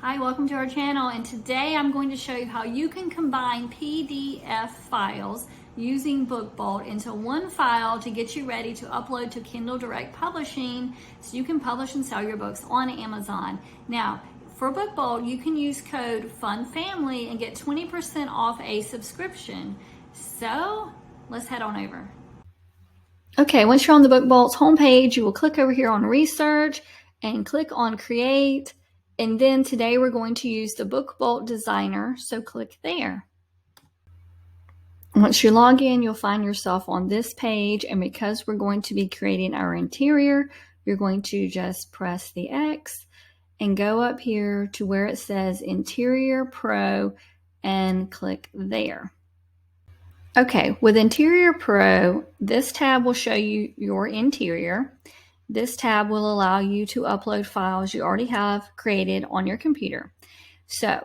Hi, welcome to our channel, and today I'm going to show you how you can combine PDF files using BookBolt into one file to get you ready to upload to Kindle Direct Publishing so you can publish and sell your books on Amazon. Now, for BookBolt, you can use code FUNFAMILY and get 20% off a subscription. So, let's head on over. Okay, once you're on the BookBolt's homepage, you will click over here on Research and click on Create. And then today we're going to use the BookBolt Designer, so click there. Once you log in, you'll find yourself on this page, and because we're going to be creating our interior, you're going to just press the X and go up here to where it says Interior Pro and click there. Okay, with Interior Pro, this tab will show you your interior. This tab will allow you to upload files you already have created on your computer. So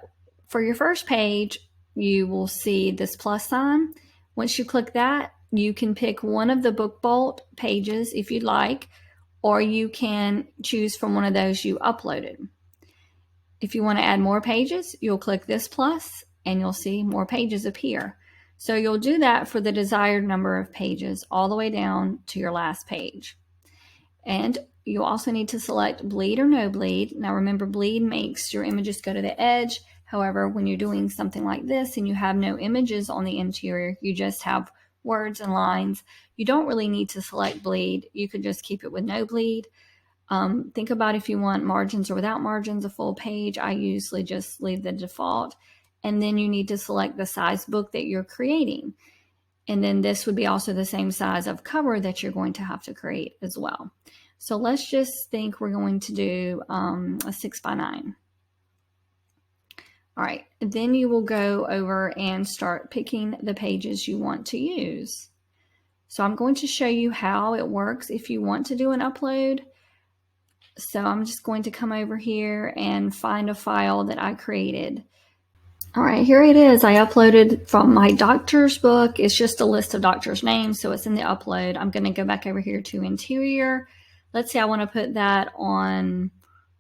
for your first page, you will see this plus sign. Once you click that, you can pick one of the BookBolt pages if you'd like, or you can choose from one of those you uploaded. If you want to add more pages, you'll click this plus and you'll see more pages appear. So you'll do that for the desired number of pages all the way down to your last page. And you also need to select bleed or no bleed. Now remember, bleed makes your images go to the edge. However, when you're doing something like this and you have no images on the interior, you just have words and lines, you don't really need to select bleed. You could just keep it with no bleed. Think about if you want margins or without margins, a full page. I usually just leave the default. And then you need to select the size book that you're creating. And then this would be also the same size of cover that you're going to have to create as well. So let's just think we're going to do a 6x9. All right, then you will go over and start picking the pages you want to use. So I'm going to show you how it works if you want to do an upload. So I'm just going to come over here and find a file that I created. All right, here it is. I uploaded from my doctor's book. It's just a list of doctors' names, so it's in the upload. I'm going to go back over here to interior. Let's say I want to put that on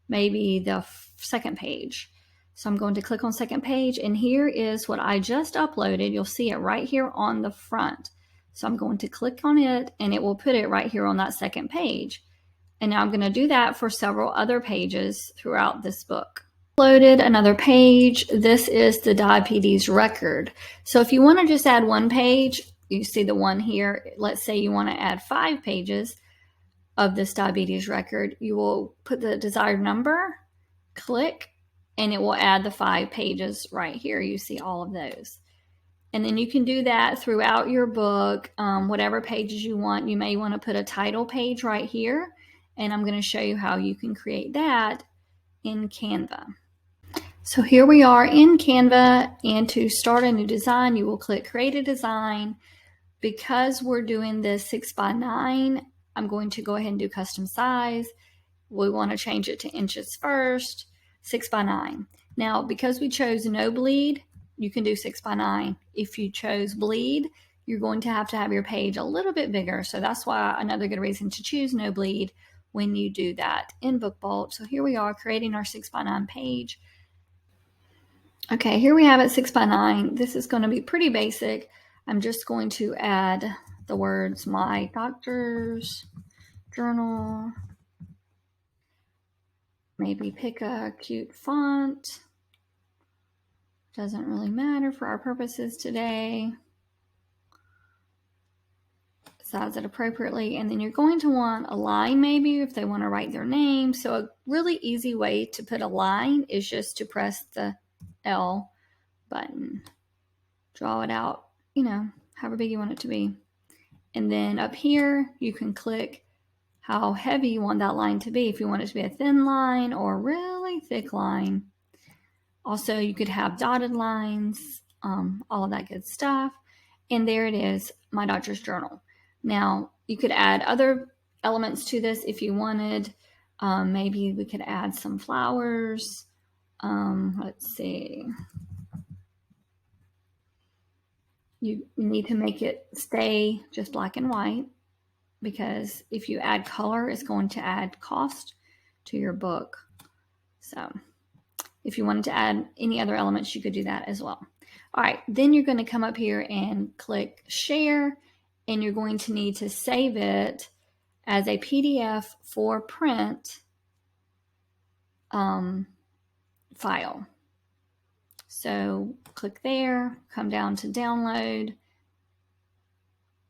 maybe the second page. So I'm going to click on second page, and here is what I just uploaded. You'll see it right here on the front. So I'm going to click on it, and it will put it right here on that second page. And now I'm going to do that for several other pages throughout this book. Uploaded another page. This is the diabetes record. So if you want to just add one page, you see the one here. Let's say you want to add 5 pages of this diabetes record. You will put the desired number, click, and it will add the 5 pages right here. You see all of those. And then you can do that throughout your book, whatever pages you want. You may want to put a title page right here, and I'm going to show you how you can create that in Canva. So here we are in Canva, and to start a new design, you will click Create a Design. Because we're doing this 6x9, I'm going to go ahead and do custom size. We want to change it to inches first, 6x9. Now, because we chose no bleed, you can do 6x9. If you chose bleed, you're going to have your page a little bit bigger. So that's why another good reason to choose no bleed when you do that in BookBolt. So here we are creating our 6x9 page. Okay, here we have it 6x9. This is going to be pretty basic. I'm just going to add the words my doctor's journal. Maybe pick a cute font. Doesn't really matter for our purposes today. Size it appropriately, and then you're going to want a line maybe if they want to write their name. So a really easy way to put a line is just to press the L button. Draw it out, however big you want it to be. And then up here, you can click how heavy you want that line to be. If you want it to be a thin line or a really thick line. Also, you could have dotted lines, all of that good stuff. And there it is, my doctor's journal. Now, you could add other elements to this if you wanted. Maybe we could add some flowers. Let's see. You need to make it stay just black and white, because if you add color, it's going to add cost to your book. So If you wanted to add any other elements, you could do that as well. All right, then you're going to come up here and click share, and you're going to need to save it as a PDF for print file. So click there, come down to download,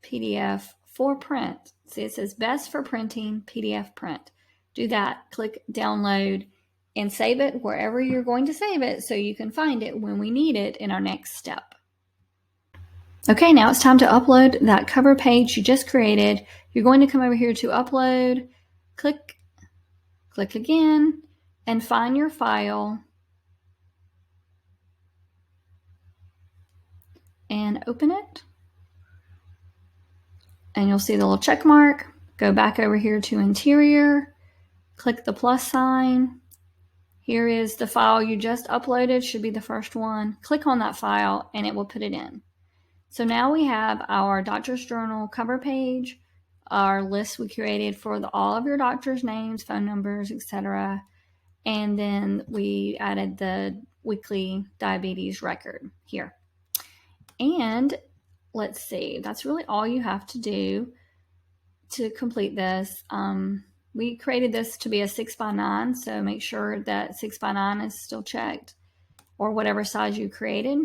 PDF for print. See, it says best for printing, PDF print. Do that, click download, and save it wherever you're going to save it so you can find it when we need it in our next step. Okay, now it's time to upload that cover page you just created. You're going to come over here to upload, click again, and find your file and open it. And you'll see the little check mark. Go back over here to interior, click the plus sign. Here is the file you just uploaded, should be the first one. Click on that file and it will put it in. So now we have our doctor's journal cover page, our list we created for all of your doctor's names, phone numbers, etc. And then we added the weekly diabetes record here. And let's see, that's really all you have to do to complete this. We created this to be a 6x9, so make sure that 6x9 is still checked, or whatever size you created.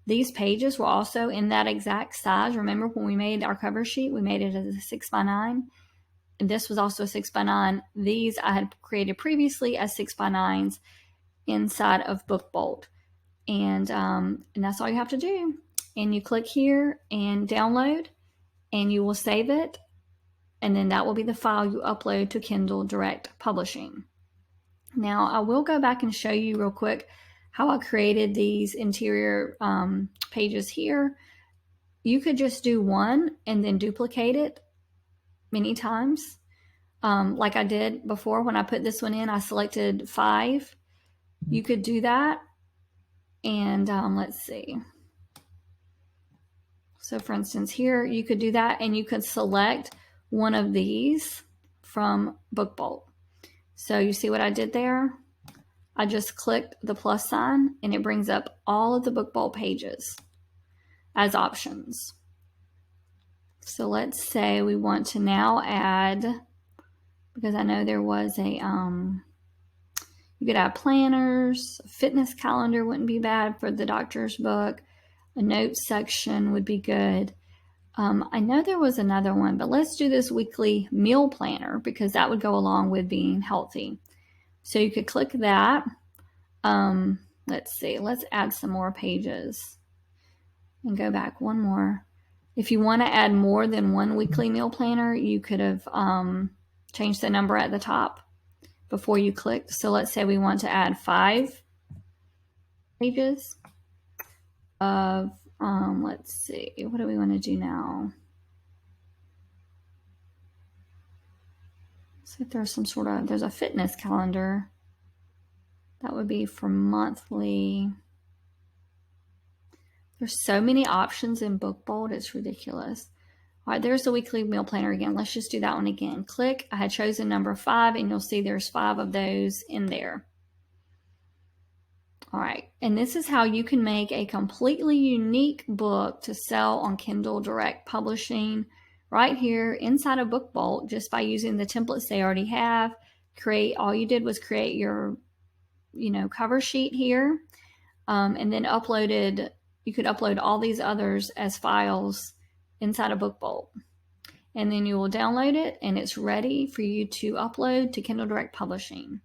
These pages were also in that exact size. Remember when we made our cover sheet, we made it as a 6x9. And this was also a 6x9. These I had created previously as 6x9s inside of BookBolt. And that's all you have to do. And you click here and download, and you will save it. And then that will be the file you upload to Kindle Direct Publishing. Now, I will go back and show you real quick how I created these interior pages here. You could just do one and then duplicate it many times. Like I did before when I put this one in, I selected 5. You could do that. And let's see. So for instance, here you could do that, and you could select one of these from BookBolt. So you see what I did there? I just clicked the plus sign and it brings up all of the BookBolt pages as options. So let's say we want to now add, because I know there was a, you could add planners, a fitness calendar wouldn't be bad for the doctor's book, a notes section would be good. I know there was another one, but let's do this weekly meal planner because that would go along with being healthy. So you could click that. Let's see, let's add some more pages and go back one more. If you want to add more than one weekly meal planner, you could have changed the number at the top before you clicked. So let's say we want to add 5 pages of let's see, what do we want to do now? So if there's some sort of, there's a fitness calendar. That would be for monthly. There's so many options in BookBolt, it's ridiculous. All right, there's the weekly meal planner again. Let's just do that one again. Click, I had chosen number 5, and you'll see there's 5 of those in there. All right, and this is how you can make a completely unique book to sell on Kindle Direct Publishing right here inside of BookBolt just by using the templates they already have. All you did was create your, cover sheet here, and then you could upload all these others as files inside of BookBolt. And then you will download it, and it's ready for you to upload to Kindle Direct Publishing.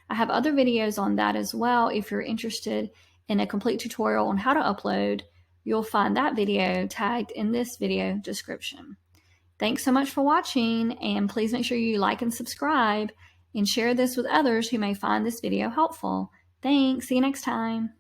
I have other videos on that as well. If you're interested in a complete tutorial on how to upload, you'll find that video tagged in this video description. Thanks so much for watching, and please make sure you like and subscribe and share this with others who may find this video helpful. Thanks. See you next time.